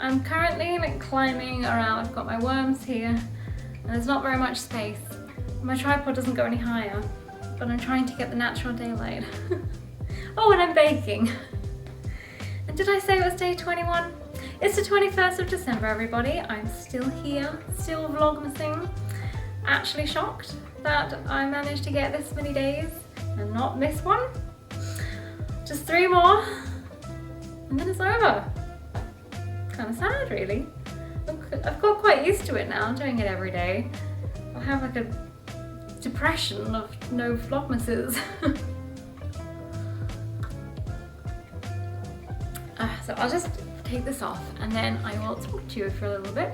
I'm currently like climbing around. I've got my worms here and there's not very much space. My tripod doesn't go any higher, but I'm trying to get the natural daylight. Oh, and I'm baking. And did I say it was day 21? It's the 21st of December, everybody. I'm still here, still vlogmasing. Actually shocked that I managed to get this many days and not miss one. Just 3 more, and then it's over. Kind of sad, really. I've got quite used to it now, doing it every day. I have like a depression of no vlogmases. So I'll just take this off and then I will talk to you for a little bit.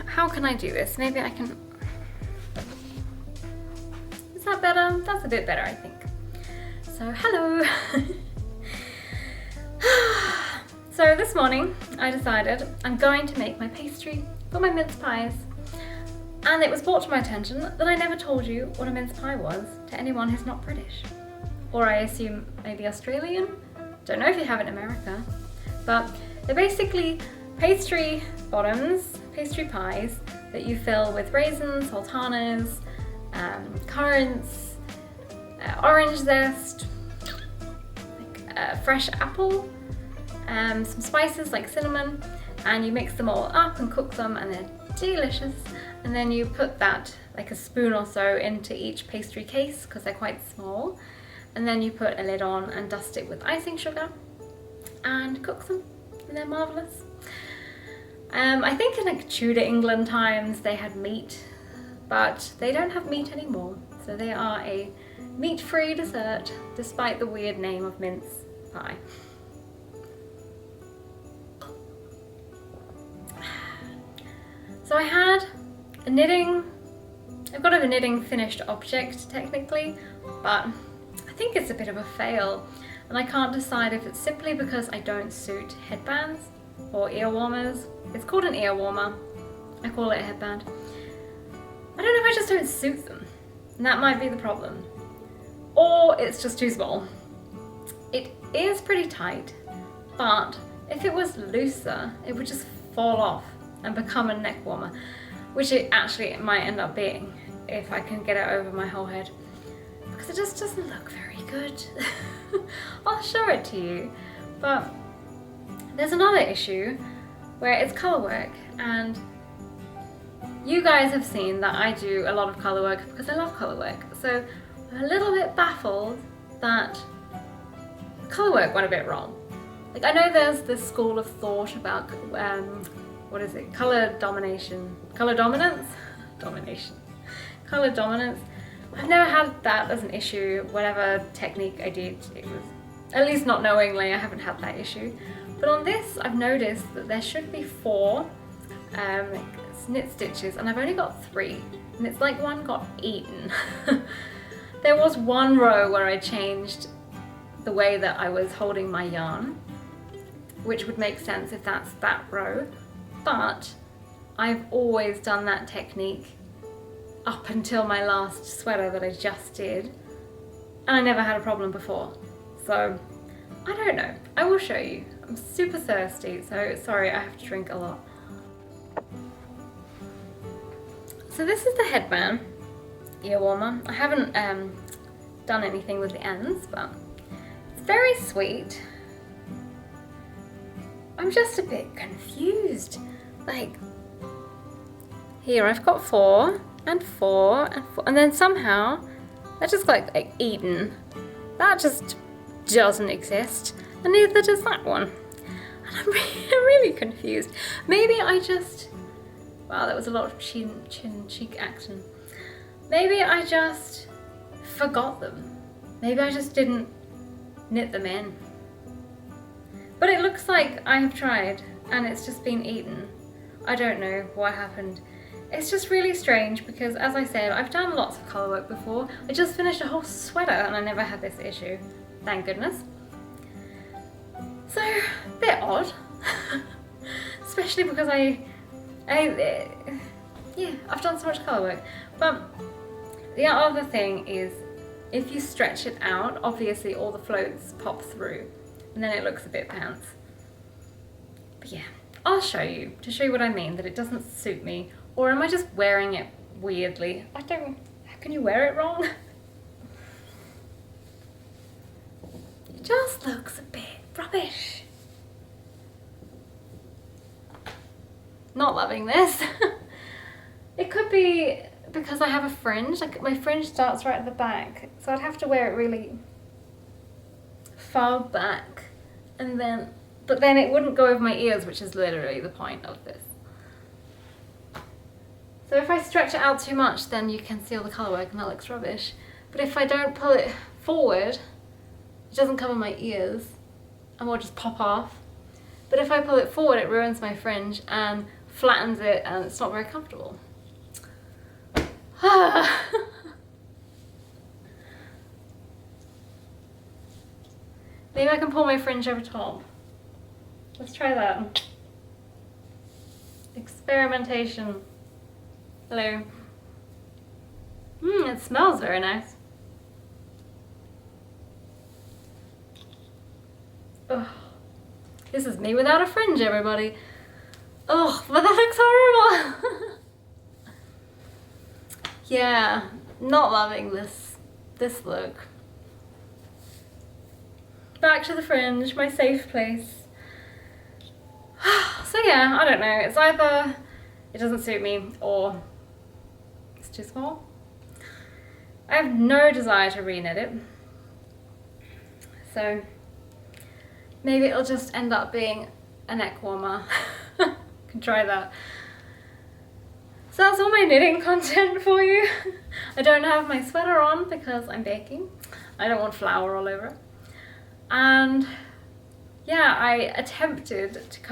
How can I do this? Maybe I can... Is that better? That's a bit better, I think. So, hello! So this morning I decided I'm going to make my pastry for my mince pies. And it was brought to my attention that I never told you what a mince pie was to anyone who's not British. Or I assume maybe Australian? Don't know if you have it in America. But they're basically pastry bottoms, pastry pies that you fill with raisins, sultanas, currants, orange zest, like, fresh apple, some spices like cinnamon, and you mix them all up and cook them and they're delicious. And then you put that, like a spoon or so, into each pastry case because they're quite small. And then you put a lid on and dust it with icing sugar and cook them. And they're marvellous. I think in like Tudor England times they had meat, but they don't have meat anymore. So they are a meat-free dessert, despite the weird name of mince pie. So I had a knitting, I've got a knitting finished object technically, but I think it's a bit of a fail. And I can't decide if it's simply because I don't suit headbands or ear warmers. It's called an ear warmer. I call it a headband. I don't know if I just don't suit them. And that might be the problem. Or it's just too small. It is pretty tight, but if it was looser, it would just fall off and become a neck warmer, which it actually might end up being if I can get it over my whole head. Because it just doesn't look very good. I'll show it to you. But there's another issue where it's colour work, and you guys have seen that I do a lot of colour work because I love colour work. So I'm a little bit baffled that the colour work went a bit wrong. Like, I know there's this school of thought about what is it? Colour domination. Colour dominance? Domination. Colour dominance. I've never had that as an issue. Whatever technique I did, it was, at least not knowingly, I haven't had that issue. But on this, I've noticed that there should be 4 knit stitches, and I've only got 3. And it's like one got eaten. There was one row where I changed the way that I was holding my yarn, which would make sense if that's that row. But I've always done that technique up until my last sweater that I just did, and I never had a problem before. So I don't know, I will show you. I'm super thirsty, so sorry, I have to drink a lot. So this is the headband ear warmer. I haven't done anything with the ends, but it's very sweet. I'm just a bit confused. Like, here I've got 4 and 4 and 4, and then somehow that just got like eaten. That just doesn't exist, and neither does that one. And I'm really confused. Maybe I just, wow, that was a lot of cheek action. Maybe I just forgot them. Maybe I just didn't knit them in. But it looks like I have tried and it's just been eaten. I don't know what happened. It's just really strange because, as I said, I've done lots of colour work before. I just finished a whole sweater and I never had this issue. Thank goodness. So, a bit odd. Especially because yeah, I've done so much colour work. But the other thing is, if you stretch it out, obviously all the floats pop through and then it looks a bit pants. But yeah, I'll show you, to show you what I mean, that it doesn't suit me. Or am I just wearing it weirdly? I don't, how can you wear it wrong? It just looks a bit rubbish. Not loving this. It could be because I have a fringe, like my fringe starts right at the back, so I'd have to wear it really far back, and then, but then it wouldn't go over my ears, which is literally the point of this. So if I stretch it out too much, then you can see all the colourwork and that looks rubbish. But if I don't pull it forward, it doesn't cover my ears and will just pop off. But if I pull it forward, it ruins my fringe and flattens it, and it's not very comfortable. Maybe I can pull my fringe over top. Let's try that. Experimentation. Hello. It smells very nice. Ugh. This is me without a fringe, everybody. Oh, but that looks horrible. Yeah, not loving this look. Back to the fringe, my safe place. So yeah, I don't know. It's either it doesn't suit me or it's too small. I have no desire to reknit it. So maybe it'll just end up being a neck warmer. Can try that. So that's all my knitting content for you. I don't have my sweater on because I'm baking. I don't want flour all over it. And yeah, I attempted to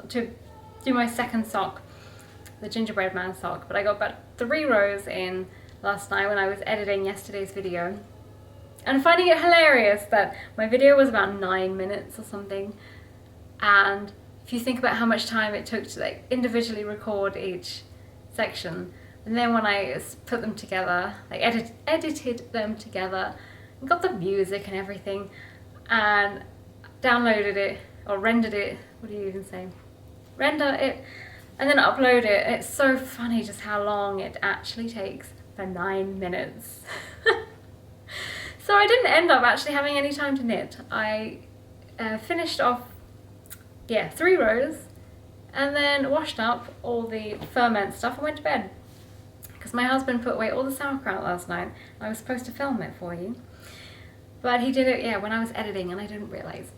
to do my second sock, the gingerbread man sock, but I got about 3 rows in last night when I was editing yesterday's video. And finding it hilarious that my video was about 9 minutes or something, and if you think about how much time it took to like individually record each section, and then when I put them together, like edited them together, and got the music and everything, and downloaded it, or rendered it, what do you even say? Render it, and then upload it. It's so funny just how long it actually takes for 9 minutes. So I didn't end up actually having any time to knit. I finished off 3 rows, and then washed up all the ferment stuff and went to bed. Because my husband put away all the sauerkraut last night. I was supposed to film it for you. But he did it, when I was editing, and I didn't realise.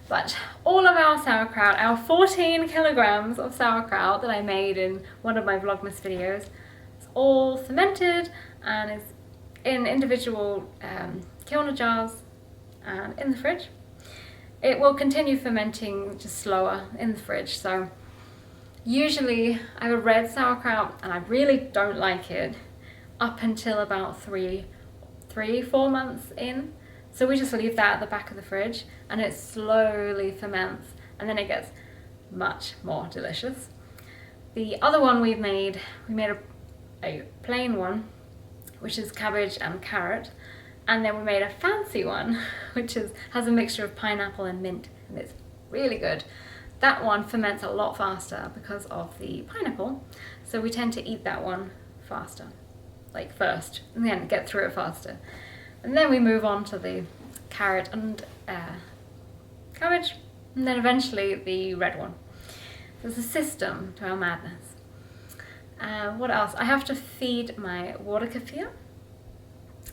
But all of our sauerkraut, our 14 kilograms of sauerkraut that I made in one of my Vlogmas videos, is all fermented and is in individual kilner jars and in the fridge. It will continue fermenting just slower in the fridge. So usually I have a red sauerkraut and I really don't like it up until about 3-4 months in. So we just leave that at the back of the fridge and it slowly ferments, and then it gets much more delicious. The other one we made a plain one, which is cabbage and carrot. And then we made a fancy one, which has a mixture of pineapple and mint, and it's really good. That one ferments a lot faster because of the pineapple, so we tend to eat that one faster, like first, and then get through it faster. And then we move on to the carrot and cabbage, and then eventually the red one. There's a system to our madness. What else? I have to feed my water kefir,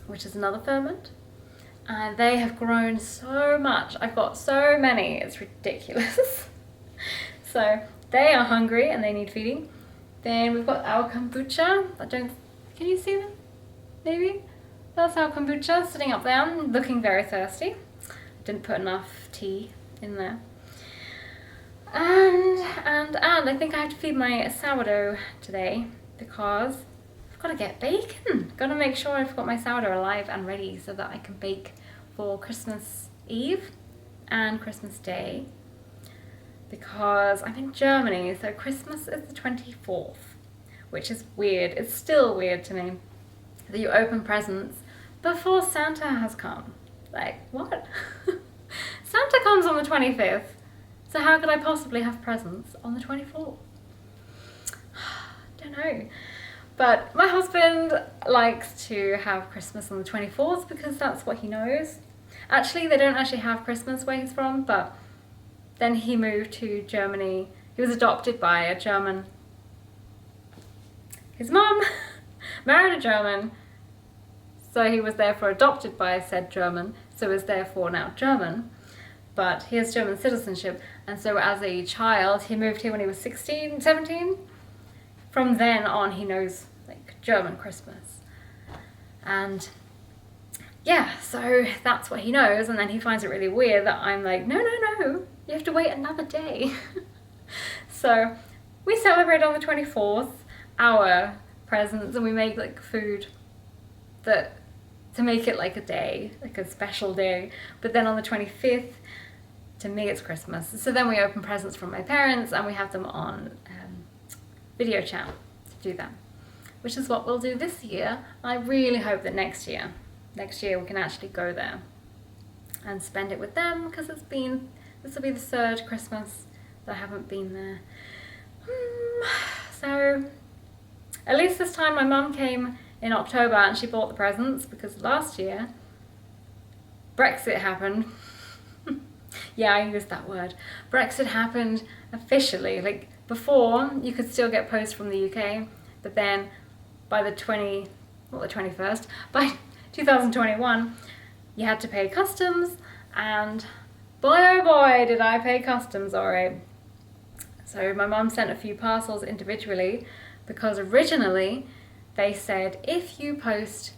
which is another ferment, and they have grown so much. I've got so many, it's ridiculous. So they are hungry and they need feeding. Then we've got our kombucha. Can you see them? Maybe? That's our kombucha sitting up there, looking very thirsty. Didn't put enough tea in there. And I think I have to feed my sourdough today because I've got to get bacon. Got to make sure I've got my sourdough alive and ready so that I can bake for Christmas Eve and Christmas Day, because I'm in Germany, so Christmas is the 24th, which is weird. It's still weird to me that you open presents before Santa has come. Like, what? Santa comes on the 25th, So how could I possibly have presents on the 24th? Don't know. But my husband likes to have Christmas on the 24th because that's what he knows. Actually, they don't actually have Christmas where he's from, but then he moved to Germany. He was adopted by a German. His mum married a German, so he was therefore adopted by said German, so is therefore now German. But he has German citizenship, and so as a child, he moved here when he was 16, 17. From then on, he knows like German Christmas. And yeah, so that's what he knows, and then he finds it really weird that I'm like, no, you have to wait another day. So we celebrate on the 24th our presents, and we make like food to make it like a day, like a special day. But then on the 25th, to me it's Christmas. So then we open presents from my parents and we have them on video chat to do that, which is what we'll do this year. I really hope that next year we can actually go there and spend it with them, because this will be the third Christmas that I haven't been there. So at least this time my mum came in October and she bought the presents, because last year Brexit happened. Yeah, I used that word. Brexit happened officially. Like before, you could still get post from the UK, but then by the 21st, by 2021, you had to pay customs, and boy oh boy did I pay customs, alright. So my mum sent a few parcels individually, because originally they said if you post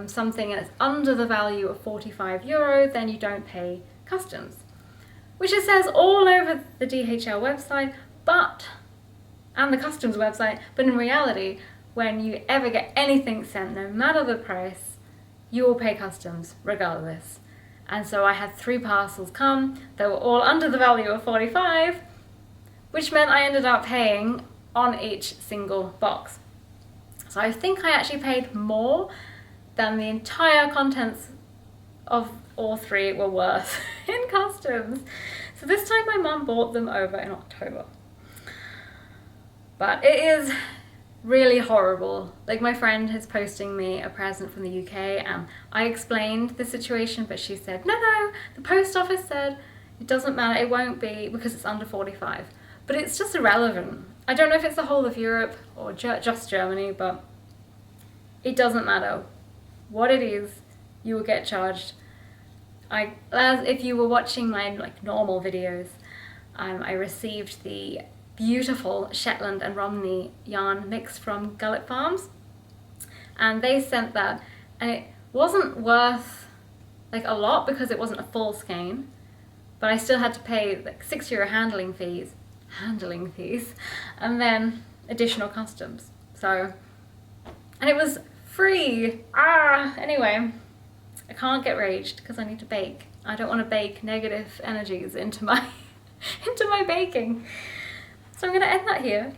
something that's under the value of €45, then you don't pay customs, which it says all over the DHL website, and the customs website, but in reality, when you ever get anything sent, no matter the price, you will pay customs regardless. And so I had 3 parcels come that were all under the value of 45, which meant I ended up paying on each single box. So I think I actually paid more than the entire contents of all 3 were worth in customs. So this time my mum bought them over in October. But it is really horrible. Like, my friend is posting me a present from the UK, and I explained the situation, but she said, no, the post office said it doesn't matter, it won't be because it's under 45. But it's just irrelevant. I don't know if it's the whole of Europe or just Germany, but it doesn't matter what it is, you will get charged. As if you were watching my normal videos, I received the beautiful Shetland and Romney yarn mix from Gullet Farms, and they sent that, and it wasn't worth a lot because it wasn't a full skein, but I still had to pay €6 handling fees, and then additional customs. So, and it was free. Anyway, I can't get raged because I need to bake. I don't want to bake negative energies into my baking. So I'm going to end that here.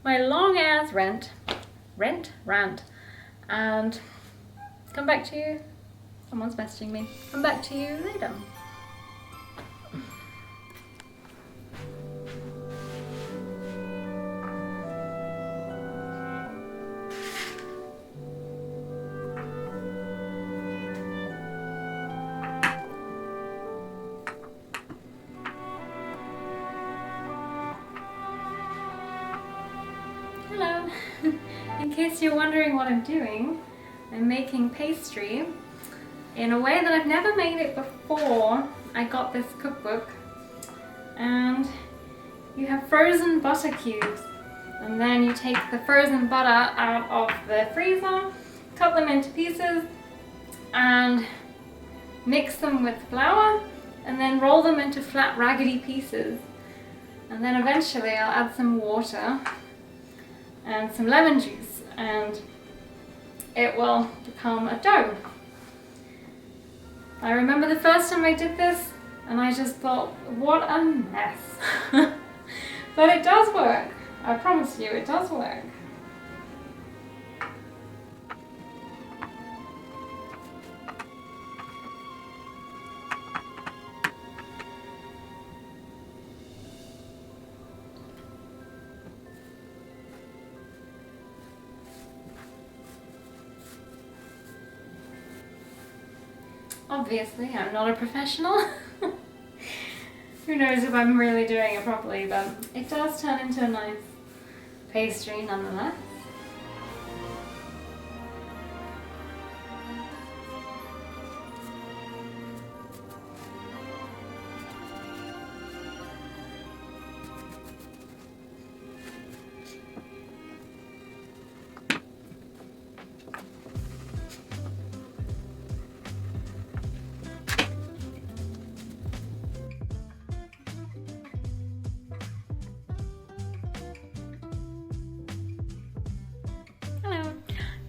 My long ass rant, and come back to you. Someone's messaging me. Come back to you later. Hello. In case you're wondering what I'm doing, I'm making pastry in a way that I've never made it before. I got this cookbook, and you have frozen butter cubes, and then you take the frozen butter out of the freezer, cut them into pieces, and mix them with flour, and then roll them into flat raggedy pieces. And then eventually I'll add some water and some lemon juice, and it will become a dough. I remember the first time I did this, and I just thought, what a mess. But it does work. I promise you, it does work. Obviously, I'm not a professional. Who knows if I'm really doing it properly, but it does turn into a nice pastry nonetheless.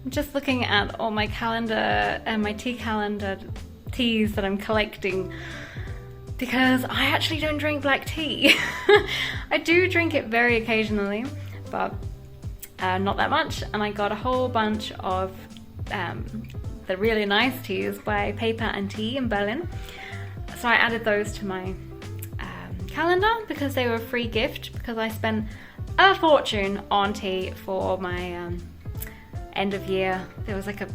I'm just looking at all my calendar and my tea calendar teas that I'm collecting because I actually don't drink black tea. I do drink it very occasionally, but not that much, and I got a whole bunch of the really nice teas by Paper and Tea in Berlin, so I added those to my calendar because they were a free gift, because I spent a fortune on tea for my end of year. There was like I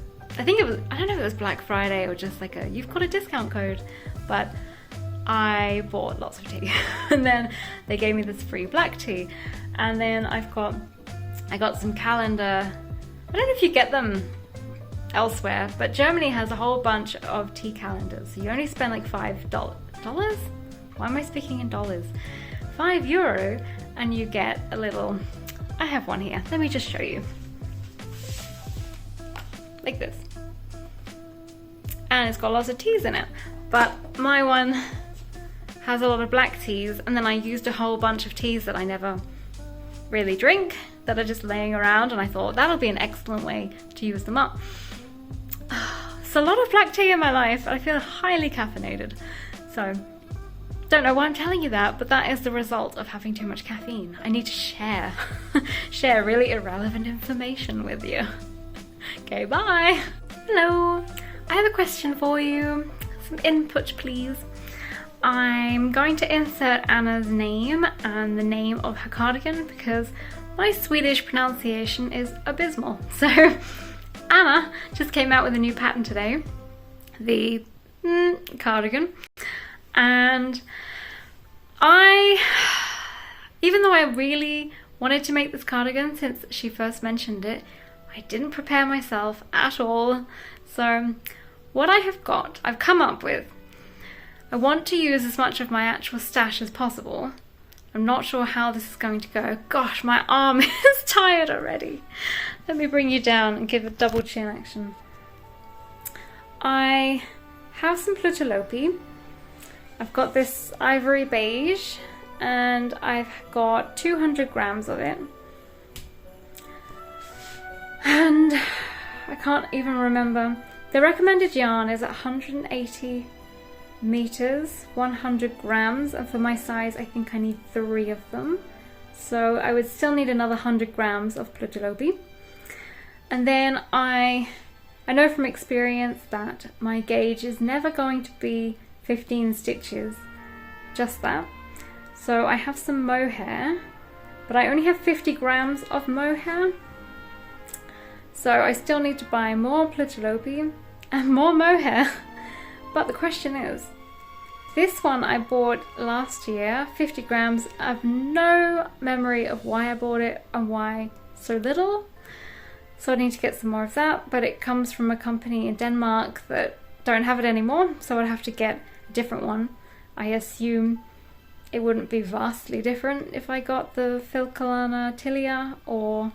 don't know if it was Black Friday or just like you've got a discount code, but I bought lots of tea and then they gave me this free black tea, and then I got some calendar. I don't know if you get them elsewhere, but Germany has a whole bunch of tea calendars. So you only spend like $5. Why am I speaking in dollars? €5, and you get a little, I have one here. Let me just show you. Like this. And it's got lots of teas in it. But my one has a lot of black teas, and then I used a whole bunch of teas that I never really drink, that are just laying around, and I thought that'll be an excellent way to use them up. It's a lot of black tea in my life. I feel highly caffeinated. So, don't know why I'm telling you that, but that is the result of having too much caffeine. I need to share really irrelevant information with you. Okay, bye. Hello, I have a question for you. Some input, please. I'm going to insert Anna's name and the name of her cardigan because my Swedish pronunciation is abysmal. So Anna just came out with a new pattern today, the cardigan, and even though I really wanted to make this cardigan since she first mentioned it, I didn't prepare myself at all. So what I've come up with, I want to use as much of my actual stash as possible. I'm not sure how this is going to go. Gosh, my arm is tired already. Let me bring you down and give a double chin action. I have some Plutolopi. I've got this ivory beige, and I've got 200 grams of it. And I can't even remember. The recommended yarn is at 180 meters, 100 grams, and for my size I think I need 3 of them. So I would still need another 100 grams of Plutolopi. And then I know from experience that my gauge is never going to be 15 stitches, just that. So I have some mohair, but I only have 50 grams of mohair. So I still need to buy more Plutolopi and more mohair. But the question is, this one I bought last year, 50 grams. I have no memory of why I bought it and why so little. So I need to get some more of that, but it comes from a company in Denmark that don't have it anymore, so I'd have to get a different one. I assume it wouldn't be vastly different if I got the Filcolana Tilia or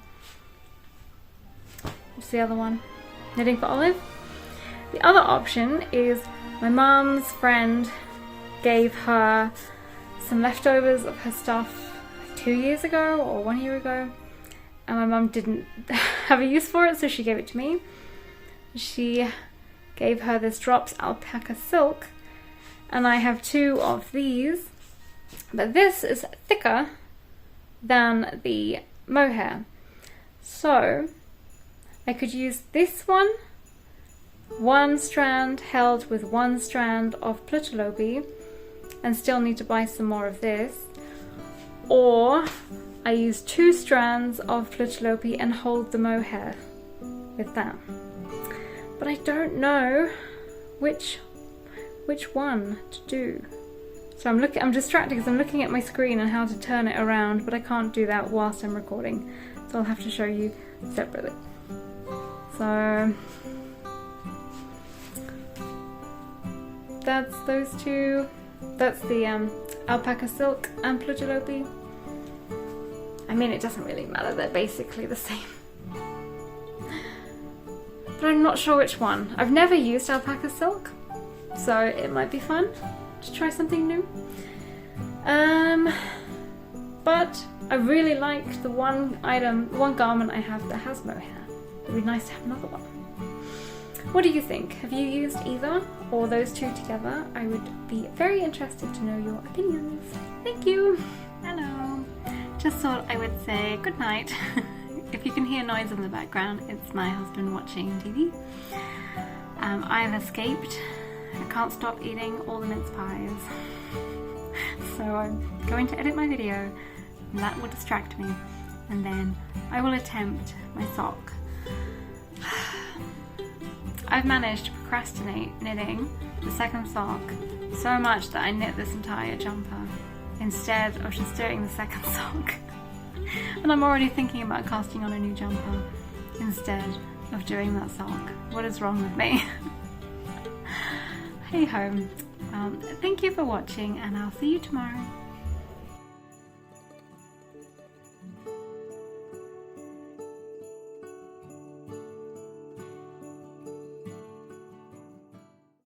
what's the other one? Knitting for Olive. The other option is my mum's friend gave her some leftovers of her stuff 2 years ago or 1 year ago, and my mum didn't have a use for it, so she gave it to me. She gave her this Drops alpaca silk, and I have 2 of these, but this is thicker than the mohair, so I could use this one strand held with 1 strand of Plutolopi, and still need to buy some more of this, or I use 2 strands of Plutolopi and hold the mohair with that. But I don't know which which one to do. So I'm distracted because I'm looking at my screen and how to turn it around, but I can't do that whilst I'm recording. So I'll have to show you separately. So that's those two. That's the alpaca silk and Plugalope. I mean, it doesn't really matter, they're basically the same. But I'm not sure which one. I've never used alpaca silk, so it might be fun to try something new. But I really like the one garment I have that has mohair. It'd be nice to have another one. What do you think? Have you used either or those two together? I would be very interested to know your opinions. Thank you. Hello. Just thought I would say good night. If you can hear noise in the background, it's my husband watching TV. I've escaped. I can't stop eating all the mince pies. So I'm going to edit my video, and that will distract me. And then I will attempt my sock. I've managed to procrastinate knitting the second sock so much that I knit this entire jumper instead of just doing the second sock. And I'm already thinking about casting on a new jumper instead of doing that sock. What is wrong with me? Hey ho. Thank you for watching, and I'll see you tomorrow.